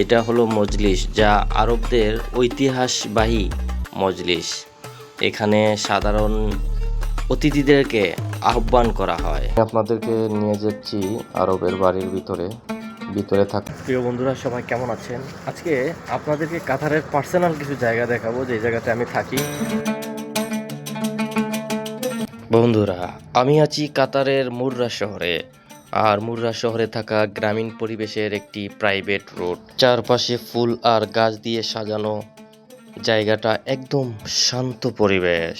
এটা হলো মজলিস, যা আরবদের ঐতিহাসবাহী মজলিস। এখানে সাধারণ অতিথিদেরকে আহ্বান করা হয়। আপনাদেরকে নিয়ে যাচ্ছি আরবের বাড়ির ভিতরে থাক। প্রিয় বন্ধুরা, সবাই কেমন আছেন? আজকে আপনাদেরকে কাতারের পার্সোনাল কিছু জায়গা দেখাবো, যে জায়গাতে আমি থাকি। বন্ধুরা, আমি আছি কাতারের মুররা শহরে। আর মুররা শহরে থাকা গ্রামীণ পরিবেশের একটি প্রাইভেট রোড, চারপাশে ফুল আর গাছ দিয়ে সাজানো। জায়গাটা একদম শান্ত পরিবেশ।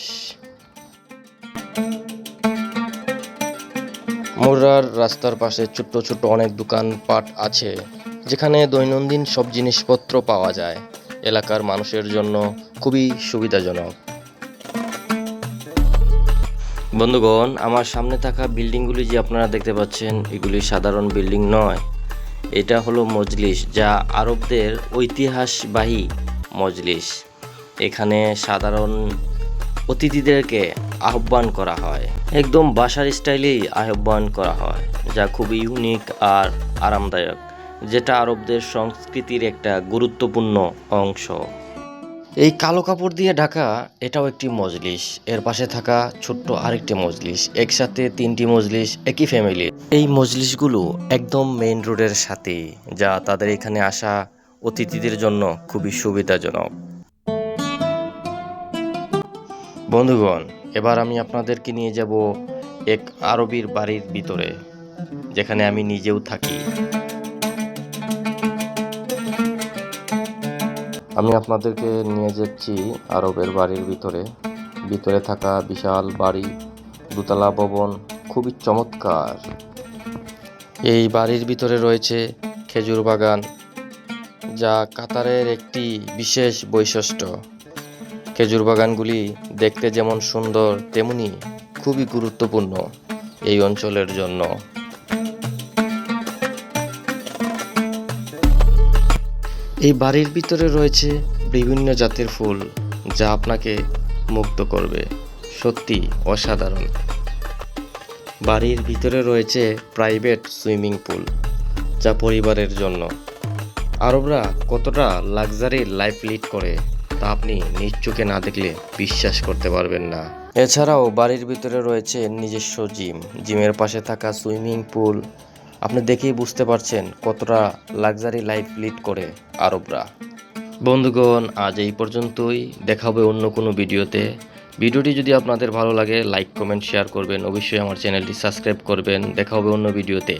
মুররার রাস্তার পাশে ছোট্ট ছোট্ট অনেক দোকানপাট আছে, যেখানে দৈনন্দিন সব জিনিসপত্র পাওয়া যায়। এলাকার মানুষের জন্য খুবই সুবিধাজনক। বন্ধুগণ, আমার সামনে থাকা বিল্ডিংগুলি যে আপনারা দেখতে পাচ্ছেন, এগুলি সাধারণ বিল্ডিং নয়। এটা হলো মজলিস, যা আরবদের ঐতিহাসবাহী মজলিস। এখানে সাধারণ অতিথিদেরকে আহ্বান করা হয়, একদম বাসার স্টাইলেই আহ্বান করা হয়, যা খুবই ইউনিক আর আরামদায়ক, যেটা আরবদের সংস্কৃতির একটা গুরুত্বপূর্ণ অংশ। এই কালো কাপড় দিয়ে ঢাকা এটাও একটি মজলিস। এর পাশে থাকা ছোট্ট আরেকটি মজলিস, একসাথে তিনটি মজলিস একই ফ্যামিলির। এই মজলিসগুলো একদম মেইন রোডের সাথে, যা তাদের এখানে আসা অতিথিদের জন্য খুবই সুবিধাজনক। বন্ধুগণ, এবার আমি আপনাদেরকে নিয়ে যাব এক আরবির বাড়ির ভিতরে, যেখানে আমি নিজেও থাকি। আমি আপনাদেরকে নিয়ে যাচ্ছি আরবের বাড়ির ভিতরে থাকা বিশাল বাড়ি, দোতলা ভবন, খুবই চমৎকার। এই বাড়ির ভিতরে রয়েছে খেজুর বাগান, যা কাতারের একটি বিশেষ বৈশিষ্ট্য। খেজুর বাগানগুলি দেখতে যেমন সুন্দর, তেমনি খুবই গুরুত্বপূর্ণ এই অঞ্চলের জন্য। এই বাড়ির ভিতরে রয়েছে বিভিন্ন জাতের ফুল, যা আপনাকে মুগ্ধ করবে। সত্যি অসাধারণ। বাড়ির ভিতরে রয়েছে প্রাইভেট সুইমিং পুল, যা পরিবারের জন্য। আরবরা কতটা লাক্সারি লাইফ লিড করে, তা আপনি নিজ চোখে না দেখলে বিশ্বাস করতে পারবেন না। এছাড়াও বাড়ির ভিতরে রয়েছে নিজস্ব জিমের পাশে থাকা সুইমিং পুল। আপনি দেখেই বুঝতে পারছেন কতটা লাক্সারি লাইফ লিড করে আরবরা। বন্ধুগণ, আজ এই পর্যন্তই। দেখা হবে অন্য কোনো ভিডিওতে। ভিডিওটি যদি আপনাদের ভালো লাগে, লাইক কমেন্ট শেয়ার করবেন। অবশ্যই আমার চ্যানেলটি সাবস্ক্রাইব করবেন। দেখা হবে অন্য ভিডিওতে।